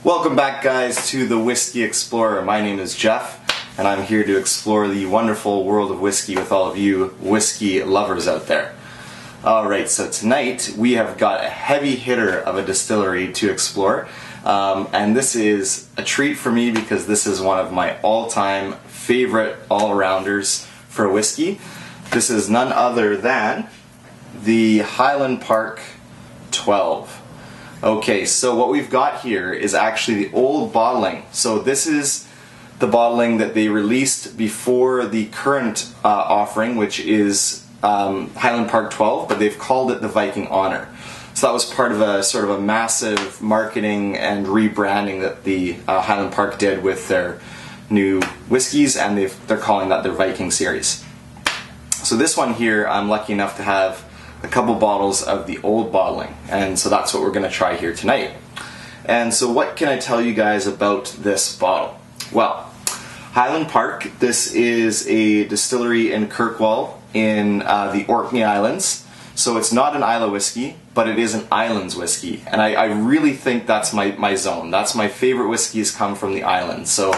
Welcome back, guys, to the Whiskey Explorer. My name is Jeff, and I'm here to explore the wonderful world of whiskey with all of you whiskey lovers out there. Alright, so tonight we have got a heavy hitter of a distillery to explore, and this is a treat for me because this is one of my all-time favorite all-arounders for whiskey. This is none other than the Highland Park 12. Okay, so what we've got here is actually the old bottling. So this is the bottling that they released before the current offering, which is Highland Park 12, but they've called it the Viking Honor. So that was part of a sort of a massive marketing and rebranding that the Highland Park did with their new whiskeys, and they're calling that their Viking series. So this one here, I'm lucky enough to have a couple bottles of the old bottling, and so that's what we're going to try here tonight. And so what can I tell you guys about this bottle? Well, Highland Park, this is a distillery in Kirkwall in the Orkney Islands. So it's not an Islay whiskey, but it is an islands whiskey, and I really think that's my zone. That's my favorite whiskeys come from the islands. So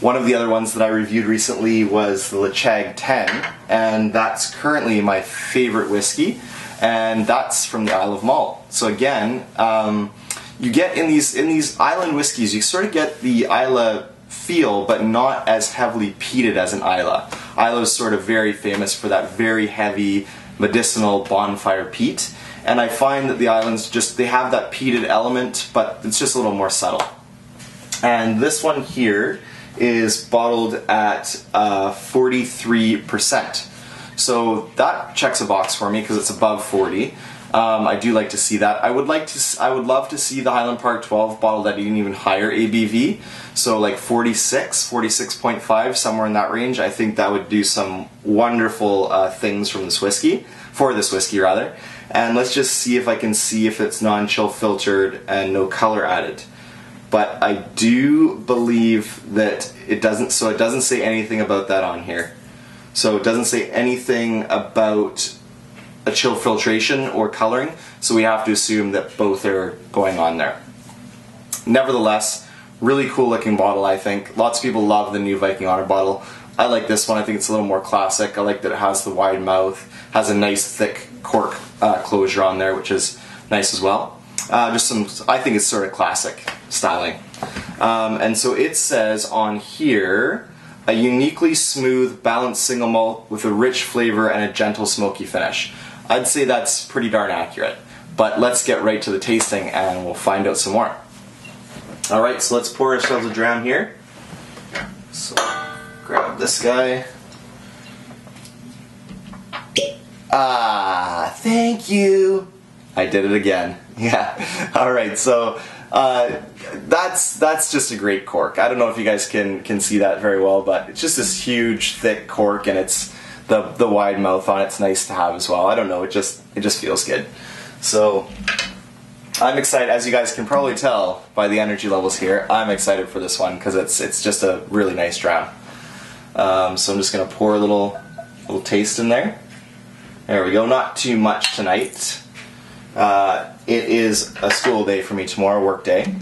one of the other ones that I reviewed recently was the Lechag 10, and that's currently my favorite whiskey, and that's from the Isle of Malt. So again, you get in these island whiskeys, you sort of get the Islay feel, but not as heavily peated as an Islay. Islay is sort of very famous for that very heavy medicinal bonfire peat, and I find that the islands they have that peated element, but it's just a little more subtle. And this one here is bottled at 43%. So that checks a box for me because it's above 40. I do like to see that. I would love to see the Highland Park 12 bottled at an even higher ABV. So like 46, 46.5, somewhere in that range. I think that would do some wonderful things for this whiskey. And let's just see if I can see if it's non-chill filtered and no color added. But I do believe that it doesn't say anything about that on here. So it doesn't say anything about a chill filtration or coloring, so we have to assume that both are going on there. Nevertheless, really cool looking bottle, I think. Lots of people love the new Viking Honor bottle. I like this one. I think it's a little more classic. I like that it has the wide mouth, has a nice thick cork closure on there, which is nice as well. I think it's sort of classic styling. And so it says on here, a uniquely smooth, balanced single malt with a rich flavor and a gentle smoky finish. I'd say that's pretty darn accurate. But let's get right to the tasting and we'll find out some more. Alright, so let's pour ourselves a dram here. So grab this guy. Ah, thank you. I did it again. Yeah. Alright, so that's just a great cork. I don't know if you guys can see that very well, but it's just this huge, thick cork, and it's the wide mouth on it's nice to have as well. I don't know, it just feels good. So I'm excited, as you guys can probably tell by the energy levels here. I'm excited for this one because it's just a really nice dram. So I'm just gonna pour a little taste in there. There we go. Not too much tonight. It is a school day for me tomorrow, work day.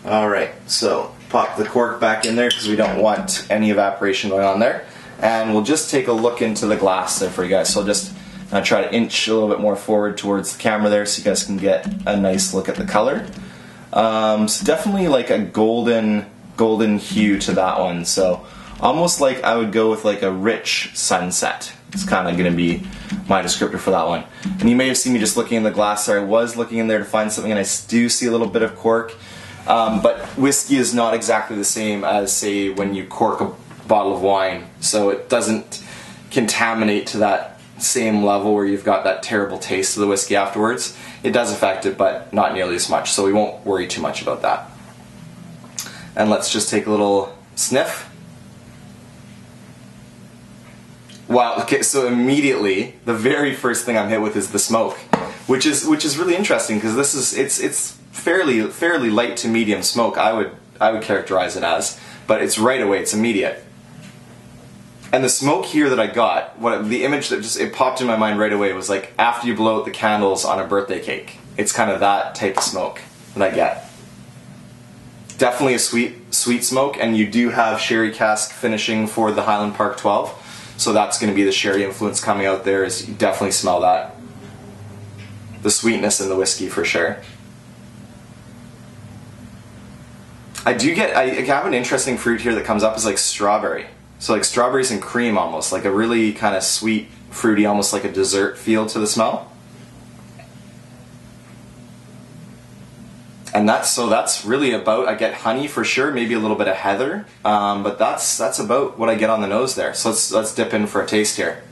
Alright, so pop the cork back in there because we don't want any evaporation going on there. And we'll just take a look into the glass there for you guys. So I'll just try to inch a little bit more forward towards the camera there so you guys can get a nice look at the color. So definitely like a golden hue to that one. So almost like I would go with like a rich sunset. It's kind of going to be my descriptor for that one. And you may have seen me just looking in the glass there. I was looking in there to find something, and I do see a little bit of cork. But whiskey is not exactly the same as, say, when you cork a bottle of wine. So it doesn't contaminate to that same level where you've got that terrible taste of the whiskey afterwards. It does affect it, but not nearly as much. So we won't worry too much about that. And let's just take a little sniff. Wow, okay, so immediately, the very first thing I'm hit with is the smoke, which is really interesting because it's fairly light to medium smoke, I would characterize it as, but it's right away, it's immediate. And the smoke here that I got, the image that it popped in my mind right away was like after you blow out the candles on a birthday cake. It's kind of that type of smoke that I get. definitely a sweet smoke, and you do have sherry cask finishing for the Highland Park 12, so that's going to be the sherry influence coming out there. Is you definitely smell that, the sweetness in the whiskey for sure. I have an interesting fruit here that comes up, is like strawberry. So like strawberries and cream almost, like a really kind of sweet, fruity, almost like a dessert feel to the smell. And that's really about, I get honey for sure, maybe a little bit of heather, but that's about what I get on the nose there. So let's dip in for a taste here.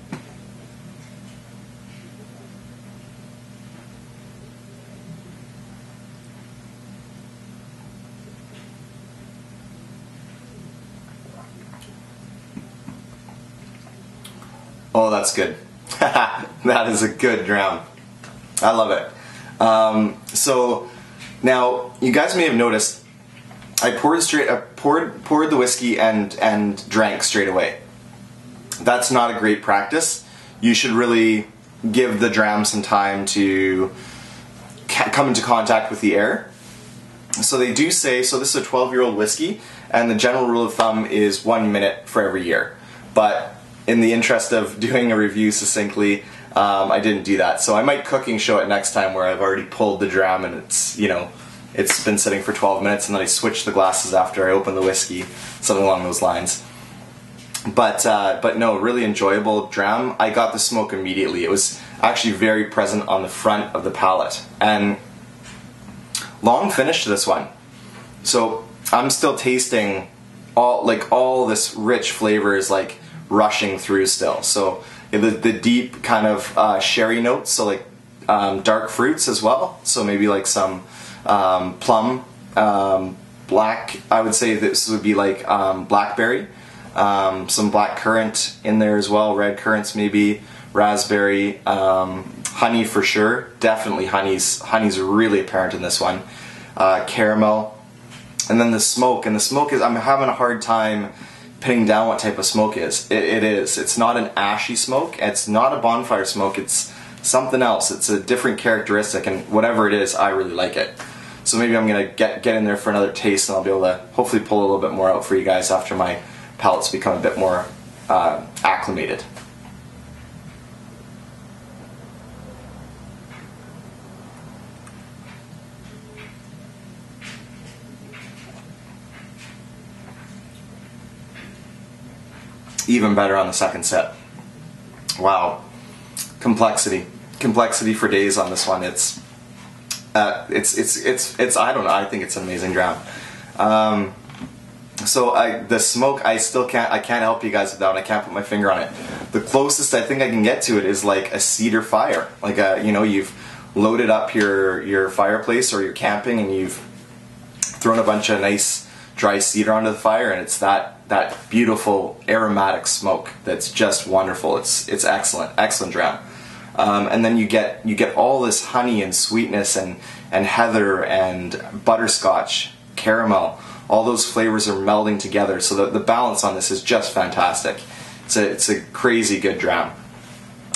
Oh, that's good. That is a good dram. I love it. So now you guys may have noticed I poured the whiskey and drank straight away. That's not a great practice. You should really give the dram some time to come into contact with the air. So they do say, so this is a 12-year-old whiskey, and the general rule of thumb is 1 minute for every year. But in the interest of doing a review succinctly, I didn't do that. So I might cooking show it next time, where I've already pulled the dram and it's, you know, it's been sitting for 12 minutes, and then I switch the glasses after I open the whiskey, something along those lines. But no, really enjoyable dram. I got the smoke immediately. It was actually very present on the front of the palate, and long finish to this one. So I'm still tasting all this rich flavors like rushing through still. So the deep kind of sherry notes, so like dark fruits as well. So maybe like some plum, black, I would say this would be like blackberry, some black currant in there as well, red currants maybe, raspberry, honey for sure, definitely honey's really apparent in this one, caramel, and then the smoke, and the smoke is, I'm having a hard time pinning down what type of smoke is. It's not an ashy smoke, it's not a bonfire smoke, it's something else. It's a different characteristic, and whatever it is, I really like it. So maybe I'm gonna get in there for another taste, and I'll be able to hopefully pull a little bit more out for you guys after my palates become a bit more acclimated. Even better on the second sip. Wow, complexity for days on this one. It's I don't know. I think it's an amazing dram. So the smoke, I can't help you guys with that one. I can't put my finger on it. The closest I think I can get to it is like a cedar fire. Like you know, you've loaded up your fireplace or you're camping, and you've thrown a bunch of nice dry cedar onto the fire, and it's that beautiful aromatic smoke that's just wonderful. It's excellent dram. And then you get all this honey and sweetness and heather and butterscotch, caramel. All those flavors are melding together, so the balance on this is just fantastic. It's a crazy good dram.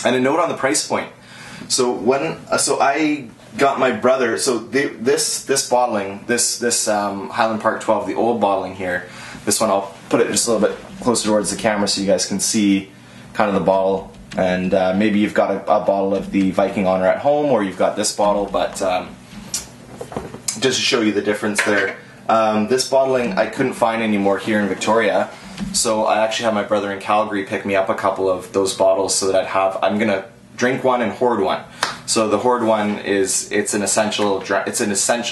And a note on the price point. So I got my brother. So this bottling, this Highland Park 12, the old bottling here. This one, I'll put it just a little bit closer towards the camera so you guys can see kind of the bottle. And maybe you've got a bottle of the Viking Honor at home, or you've got this bottle, but just to show you the difference there. This bottling I couldn't find anymore here in Victoria, so I actually had my brother in Calgary pick me up a couple of those bottles so that I'm gonna drink one and hoard one. So the hoard one it's an essential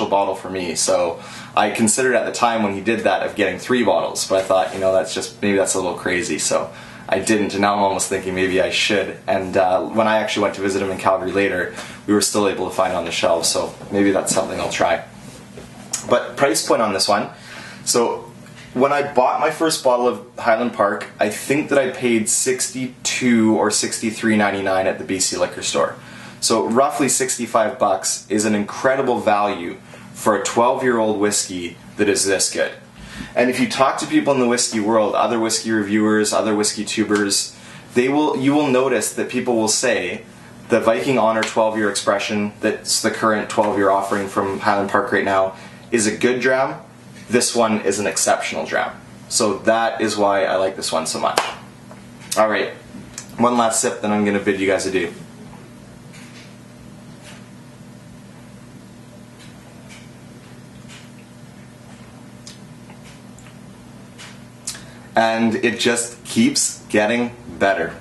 bottle for me. So I considered at the time when he did that of getting 3 bottles, but I thought, you know, maybe that's a little crazy. So I didn't, and now I'm almost thinking maybe I should. And when I actually went to visit him in Calgary later, we were still able to find it on the shelves, so maybe that's something I'll try. But price point on this one, so when I bought my first bottle of Highland Park, I think that I paid $62 or $63.99 at the BC liquor store. So roughly $65 is an incredible value for a 12-year-old whiskey that is this good. And if you talk to people in the whiskey world, other whiskey reviewers, other whiskey tubers, you will notice that people will say the Viking Honor 12-year expression, that's the current 12-year offering from Highland Park right now, is a good dram, this one is an exceptional dram. So that is why I like this one so much. Alright, one last sip, then I'm going to bid you guys adieu. And it just keeps getting better.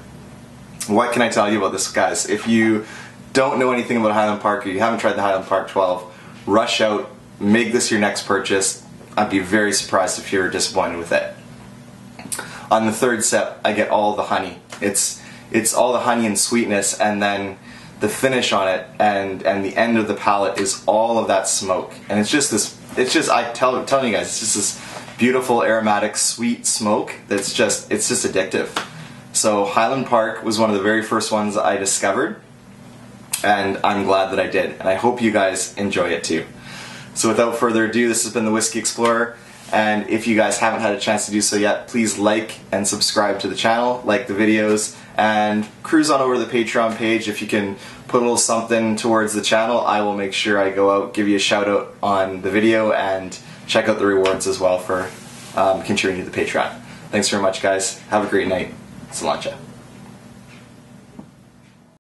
What can I tell you about this, guys? If you don't know anything about Highland Park, or you haven't tried the Highland Park 12, rush out, make this your next purchase. I'd be very surprised if you're disappointed with it. On the third sip, I get all the honey. It's all the honey and sweetness, and then the finish on it, and the end of the palate is all of that smoke. And it's just this. I'm telling you guys, it's just this beautiful aromatic sweet smoke that's just addictive. So Highland Park was one of the very first ones I discovered, and I'm glad that I did, and I hope you guys enjoy it too. So without further ado, this has been the Whiskey Explorer, and if you guys haven't had a chance to do so yet, please like and subscribe to the channel, like the videos, and cruise on over to the Patreon page. If you can put a little something towards the channel, I will make sure I go out, give you a shout out on the video, and check out the rewards as well for contributing to the Patreon. Thanks very much, guys. Have a great night. Cilantro.